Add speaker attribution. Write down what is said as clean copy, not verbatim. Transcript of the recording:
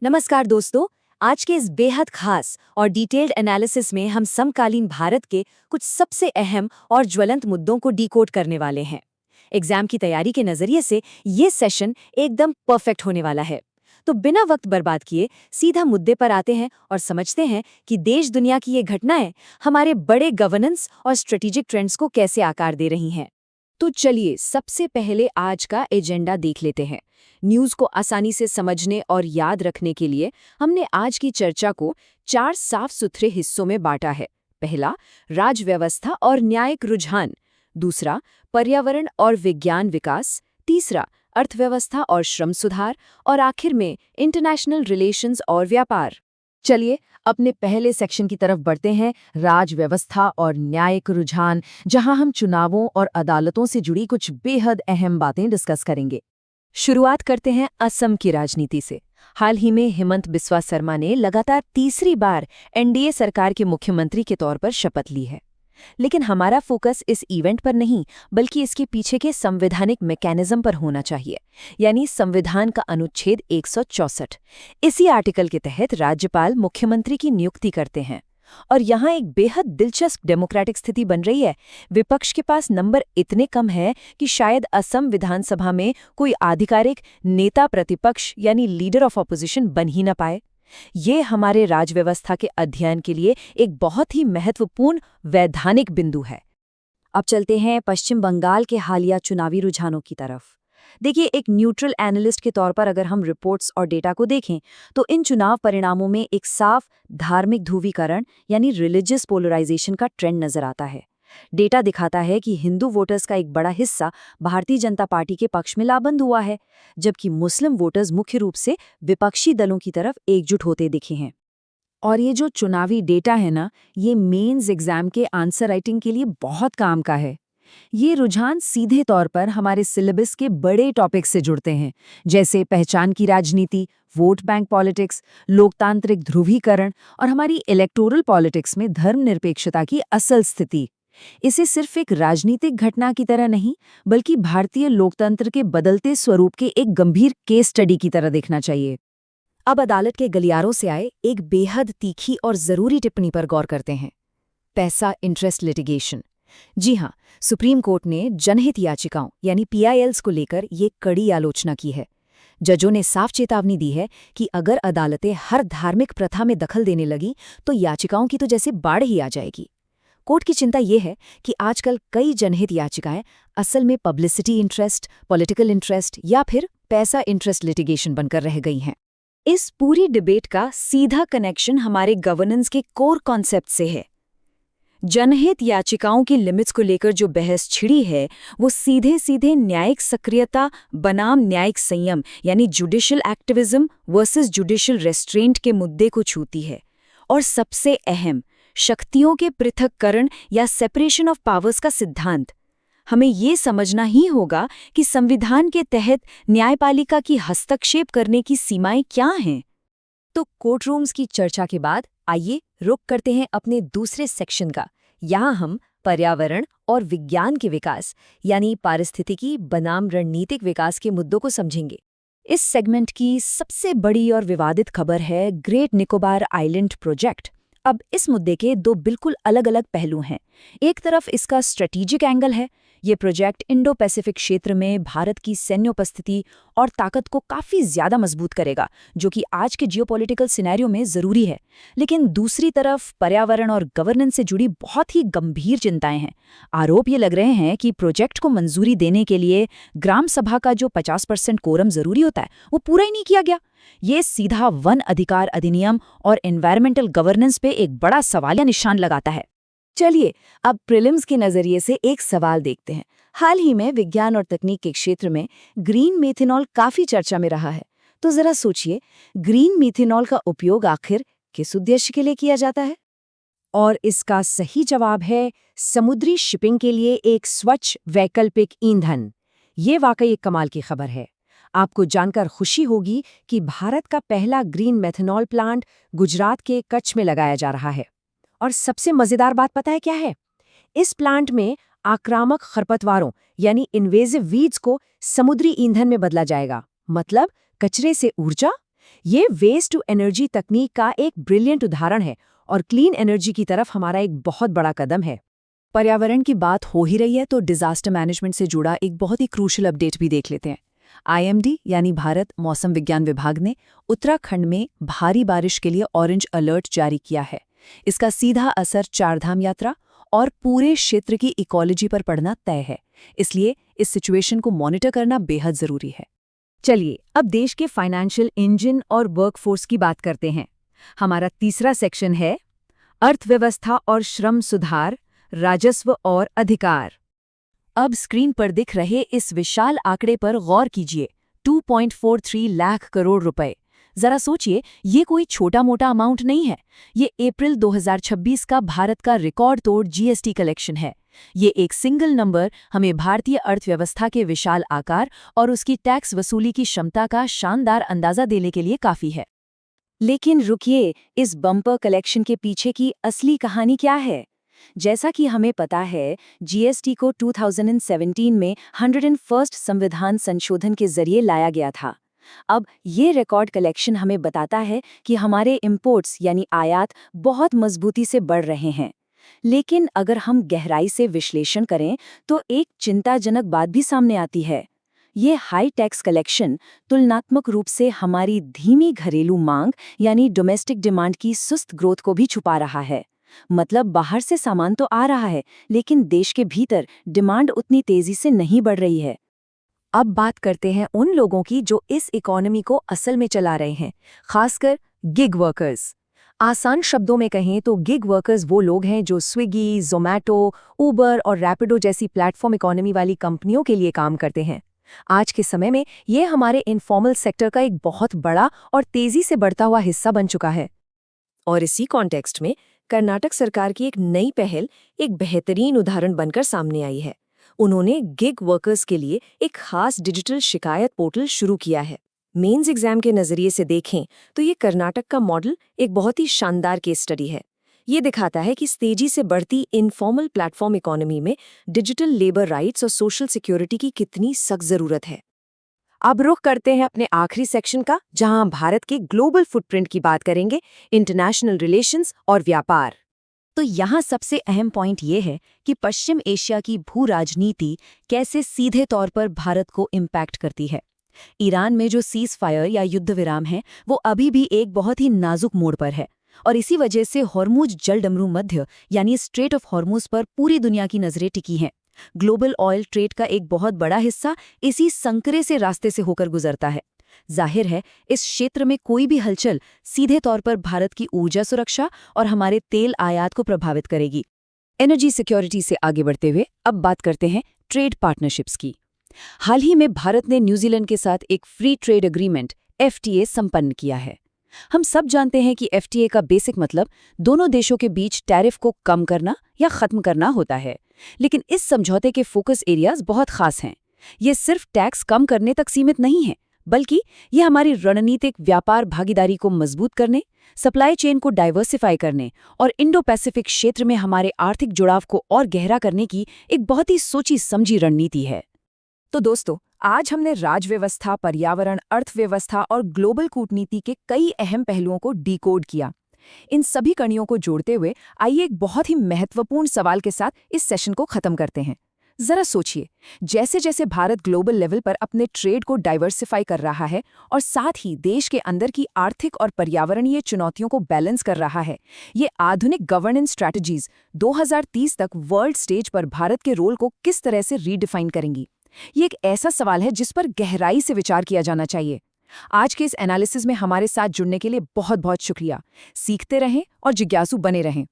Speaker 1: नमस्कार दोस्तों। आज के इस बेहद खास और डिटेल्ड एनालिसिस में हम समकालीन भारत के कुछ सबसे अहम और ज्वलंत मुद्दों को डिकोड करने वाले हैं। एग्जाम की तैयारी के नजरिए से ये सेशन एकदम परफेक्ट होने वाला है। तो बिना वक्त बर्बाद किए सीधा मुद्दे पर आते हैं और समझते हैं कि देश दुनिया की ये घटनाएं हमारे बड़े गवर्नेंस और स्ट्रेटेजिक ट्रेंड्स को कैसे आकार दे रही हैं। तो चलिए सबसे पहले आज का एजेंडा देख लेते हैं। न्यूज़ को आसानी से समझने और याद रखने के लिए हमने आज की चर्चा को 4 साफ सुथरे हिस्सों में बांटा है। पहला, राजव्यवस्था और न्यायिक रुझान। दूसरा, पर्यावरण और विज्ञान विकास। तीसरा, अर्थव्यवस्था और श्रम सुधार। और आखिर में इंटरनेशनल रिलेशंस और व्यापार। चलिए अपने पहले सेक्शन की तरफ बढ़ते हैं, राजव्यवस्था और न्यायिक रुझान, जहां हम चुनावों और अदालतों से जुड़ी कुछ बेहद अहम बातें डिस्कस करेंगे। शुरुआत करते हैं असम की राजनीति से। हाल ही में हिमंत बिस्वा शर्मा ने लगातार तीसरी बार एनडीए सरकार के मुख्यमंत्री के तौर पर शपथ ली है। लेकिन हमारा फोकस इस इवेंट पर नहीं, बल्कि इसके पीछे के संवैधानिक मैकेनिज्म पर होना चाहिए, यानी संविधान का अनुच्छेद 164। इसी आर्टिकल के तहत राज्यपाल मुख्यमंत्री की नियुक्ति करते हैं। और यहाँ एक बेहद दिलचस्प डेमोक्रेटिक स्थिति बन रही है। विपक्ष के पास नंबर इतने कम है कि शायद असम विधानसभा में कोई आधिकारिक नेता प्रतिपक्ष यानी लीडर ऑफ ऑपोजिशन बन ही न पाए। ये हमारे राजव्यवस्था के अध्ययन के लिए एक बहुत ही महत्वपूर्ण वैधानिक बिंदु है। अब चलते हैं पश्चिम बंगाल के हालिया चुनावी रुझानों की तरफ। देखिए, एक न्यूट्रल एनालिस्ट के तौर पर अगर हम रिपोर्ट्स और डेटा को देखें तो इन चुनाव परिणामों में एक साफ धार्मिक ध्रुवीकरण यानी रिलीजियस पोलराइजेशन का ट्रेंड नजर आता है। डेटा दिखाता है कि हिंदू वोटर्स का एक बड़ा हिस्सा भारतीय जनता पार्टी के पक्ष में लाबंद हुआ है, जबकि मुस्लिम वोटर्स मुख्य रूप से विपक्षी दलों की तरफ एकजुट होते दिखे हैं। और ये जो चुनावी डेटा है ना, ये मेंस एग्जाम के आंसर राइटिंग के लिए बहुत काम का है। ये रुझान सीधे तौर पर हमारे सिलेबस के बड़े टॉपिक से जुड़ते हैं, जैसे पहचान की राजनीति, वोट बैंक पॉलिटिक्स, लोकतांत्रिक ध्रुवीकरण और हमारी इलेक्टोरल पॉलिटिक्स में धर्मनिरपेक्षता की असल स्थिति। इसे सिर्फ एक राजनीतिक घटना की तरह नहीं, बल्कि भारतीय लोकतंत्र के बदलते स्वरूप के एक गंभीर केस स्टडी की तरह देखना चाहिए। अब अदालत के गलियारों से आए एक बेहद तीखी और जरूरी टिप्पणी पर गौर करते हैं। पैसा इंटरेस्ट लिटिगेशन। जी हाँ, सुप्रीम कोर्ट ने जनहित याचिकाओं यानी पीआईएल्स को लेकर ये कड़ी आलोचना की है। जजों ने साफ चेतावनी दी है कि अगर अदालतें हर धार्मिक प्रथा में दखल देने लगी तो याचिकाओं की तो जैसे बाढ़ ही आ जाएगी। कोर्ट की चिंता ये है कि आजकल कई जनहित याचिकाएं असल में पब्लिसिटी इंटरेस्ट, पॉलिटिकल इंटरेस्ट या फिर पैसा इंटरेस्ट लिटिगेशन बनकर रह गई हैं। इस पूरी डिबेट का सीधा कनेक्शन हमारे गवर्नेंस के कोर कॉन्सेप्ट से है। जनहित याचिकाओं की लिमिट्स को लेकर जो बहस छिड़ी है वो सीधे सीधे न्यायिक सक्रियता बनाम न्यायिक संयम यानी judicial activism versus judicial restaurant के मुद्दे को छूती है। और सबसे अहम, शक्तियों के पृथक्करण या सेपरेशन ऑफ पावर्स का सिद्धांत। हमें ये समझना ही होगा कि संविधान के तहत न्यायपालिका की हस्तक्षेप करने की सीमाएं क्या हैं। तो कोर्ट रूम्स की चर्चा के बाद आइए रुक करते हैं अपने दूसरे सेक्शन का। यहाँ हम पर्यावरण और विज्ञान के विकास यानी पारिस्थितिकी बनाम रणनीतिक विकास के मुद्दों को समझेंगे। इस सेगमेंट की सबसे बड़ी और विवादित खबर है ग्रेट निकोबार आइलैंड प्रोजेक्ट। अब इस मुद्दे के दो बिल्कुल अलग अलग पहलू हैं। एक तरफ इसका स्ट्रेटेजिक एंगल है। ये प्रोजेक्ट इंडो पैसिफिक क्षेत्र में भारत की सैन्य उपस्थिति और ताकत को काफ़ी ज़्यादा मजबूत करेगा, जो कि आज के जियोपॉलिटिकल सिनेरियो में ज़रूरी है। लेकिन दूसरी तरफ पर्यावरण और गवर्नेंस से जुड़ी बहुत ही गंभीर चिंताएं हैं। आरोप ये लग रहे हैं कि प्रोजेक्ट को मंजूरी देने के लिए ग्राम सभा का जो 50% कोरम ज़रूरी होता है वो पूरा ही नहीं किया गया। ये सीधा वन अधिकार अधिनियम और एनवायरमेंटल गवर्नेंस पे एक बड़ा सवालिया निशान लगाता है। चलिए अब प्रीलिम्स के नजरिए से एक सवाल देखते हैं। हाल ही में विज्ञान और तकनीक के क्षेत्र में ग्रीन मेथेनॉल काफी चर्चा में रहा है। तो जरा सोचिए, ग्रीन मेथेनॉल का उपयोग आखिर किस उद्देश्य के लिए किया जाता है? और इसका सही जवाब है समुद्री शिपिंग के लिए एक स्वच्छ वैकल्पिक ईंधन। ये वाकई एक कमाल की खबर है। आपको जानकर खुशी होगी कि भारत का पहला ग्रीन मेथेनॉल प्लांट गुजरात के कच्छ में लगाया जा रहा है। और सबसे मजेदार बात पता है क्या है? इस प्लांट में आक्रामक खरपतवारों यानी इन्वेजिव वीड्स को समुद्री ईंधन में बदला जाएगा। मतलब कचरे से ऊर्जा। ये वेस्ट टू एनर्जी तकनीक का एक ब्रिलियंट उदाहरण है और क्लीन एनर्जी की तरफ हमारा एक बहुत बड़ा कदम है। पर्यावरण की बात हो ही रही है तो डिजास्टर मैनेजमेंट से जुड़ा एक बहुत ही क्रूशियल अपडेट भी देख लेते हैं। IMD यानी भारत मौसम विज्ञान विभाग ने उत्तराखंड में भारी बारिश के लिए ऑरेंज अलर्ट जारी किया है। इसका सीधा असर चारधाम यात्रा और पूरे क्षेत्र की इकोलॉजी पर पड़ना तय है, इसलिए इस सिचुएशन को मॉनिटर करना बेहद जरूरी है। चलिए अब देश के फाइनेंशियल इंजन और वर्कफोर्स की बात करते हैं। हमारा तीसरा सेक्शन है अर्थव्यवस्था और श्रम सुधार, राजस्व और अधिकार। अब स्क्रीन पर दिख रहे इस विशाल आंकड़े पर गौर कीजिए, 2.43 लाख करोड़ रुपए। जरा सोचिए, ये कोई छोटा मोटा अमाउंट नहीं है। ये अप्रैल 2026 का भारत का रिकॉर्ड तोड़ GST कलेक्शन है। ये एक सिंगल नंबर हमें भारतीय अर्थव्यवस्था के विशाल आकार और उसकी टैक्स वसूली की क्षमता का शानदार अंदाजा देने के लिए काफी है। लेकिन रुकिए, इस बम्पर कलेक्शन के पीछे की असली कहानी क्या है? जैसा कि हमें पता है, GST को 2017 में 101st संविधान संशोधन के जरिए लाया गया था। अब ये रिकॉर्ड कलेक्शन हमें बताता है कि हमारे इंपोर्ट्स यानी आयात बहुत मजबूती से बढ़ रहे हैं। लेकिन अगर हम गहराई से विश्लेषण करें तो एक चिंताजनक बात भी सामने आती है। ये हाई टैक्स कलेक्शन तुलनात्मक रूप से हमारी धीमी घरेलू मांग यानी डोमेस्टिक डिमांड की सुस्त ग्रोथ को भी छुपा रहा है। मतलब बाहर से सामान तो आ रहा है, लेकिन देश के भीतर डिमांड उतनी तेजी से नहीं बढ़ रही है। अब बात करते हैं उन लोगों की जो इस इकोनॉमी को असल में चला रहे हैं, खासकर गिग वर्कर्स। आसान शब्दों में कहें तो गिग वर्कर्स वो लोग हैं जो स्विगी, जोमैटो, उबर और रैपिडो जैसी प्लेटफॉर्म इकोनॉमी वाली कंपनियों के लिए काम करते हैं। आज के समय में ये हमारे इनफॉर्मल सेक्टर का एक बहुत बड़ा और तेजी से बढ़ता हुआ हिस्सा बन चुका है। और इसी कॉन्टेक्स्ट में कर्नाटक सरकार की एक नई पहल एक बेहतरीन उदाहरण बनकर सामने आई है। उन्होंने गिग वर्कर्स के लिए एक खास डिजिटल शिकायत पोर्टल शुरू किया है। मेंस एग्जाम के नजरिए से देखें तो ये कर्नाटक का मॉडल एक बहुत ही शानदार केस स्टडी है। ये दिखाता है कि तेजी से बढ़ती इनफॉर्मल प्लेटफॉर्म इकोनॉमी में डिजिटल लेबर राइट्स और सोशल सिक्योरिटी की कितनी सख्त जरूरत है। अब रुख करते हैं अपने आखिरी सेक्शन का, जहां हम भारत के ग्लोबल फुटप्रिंट की बात करेंगे, इंटरनेशनल रिलेशंस और व्यापार। तो यहाँ सबसे अहम पॉइंट ये है कि पश्चिम एशिया की भू राजनीति कैसे सीधे तौर पर भारत को इम्पैक्ट करती है। ईरान में जो सीज फायर या युद्ध विराम है वो अभी भी एक बहुत ही नाजुक मोड़ पर है और इसी वजह से हॉर्मुज जलडमरू मध्य यानी स्ट्रेट ऑफ हॉर्मुज पर पूरी दुनिया की नजरें टिकी हैं। ग्लोबल ऑयल ट्रेड का एक बहुत बड़ा हिस्सा इसी संकरे से रास्ते से होकर गुजरता है। जाहिर है इस क्षेत्र में कोई भी हलचल सीधे तौर पर भारत की ऊर्जा सुरक्षा और हमारे तेल आयात को प्रभावित करेगी। एनर्जी सिक्योरिटी से आगे बढ़ते हुए अब बात करते हैं ट्रेड पार्टनरशिप्स की। हाल ही में भारत ने न्यूजीलैंड के साथ एक फ्री ट्रेड एग्रीमेंट FTA संपन्न किया है। हम सब जानते हैं कि FTA का बेसिक मतलब दोनों देशों के बीच टैरिफ को कम करना या खत्म करना होता है, लेकिन इस समझौते के फोकस एरियाज बहुत खास हैं। ये सिर्फ टैक्स कम करने तक सीमित नहीं है, बल्कि ये हमारी रणनीतिक व्यापार भागीदारी को मजबूत करने, सप्लाई चेन को डाइवर्सिफाई करने और इंडो पैसिफिक क्षेत्र में हमारे आर्थिक जुड़ाव को और गहरा करने की एक बहुत ही सोची समझी रणनीति है। तो दोस्तों, आज हमने राजव्यवस्था, पर्यावरण, अर्थव्यवस्था और ग्लोबल कूटनीति के कई अहम पहलुओं को डिकोड किया। इन सभी कड़ियों को जोड़ते हुए आइए एक बहुत ही महत्वपूर्ण सवाल के साथ इस सेशन को खत्म करते हैं। जरा सोचिए, जैसे जैसे भारत ग्लोबल लेवल पर अपने ट्रेड को डाइवर्सिफाई कर रहा है और साथ ही देश के अंदर की आर्थिक और पर्यावरणीय चुनौतियों को बैलेंस कर रहा है, ये आधुनिक गवर्नेंस स्ट्रैटेजीज 2030 तक वर्ल्ड स्टेज पर भारत के रोल को किस तरह से रीडिफाइन करेंगी? ये एक ऐसा सवाल है जिस पर गहराई से विचार किया जाना चाहिए। आज के इस एनालिसिस में हमारे साथ जुड़ने के लिए बहुत बहुत शुक्रिया। सीखते रहें और जिज्ञासु बने रहें।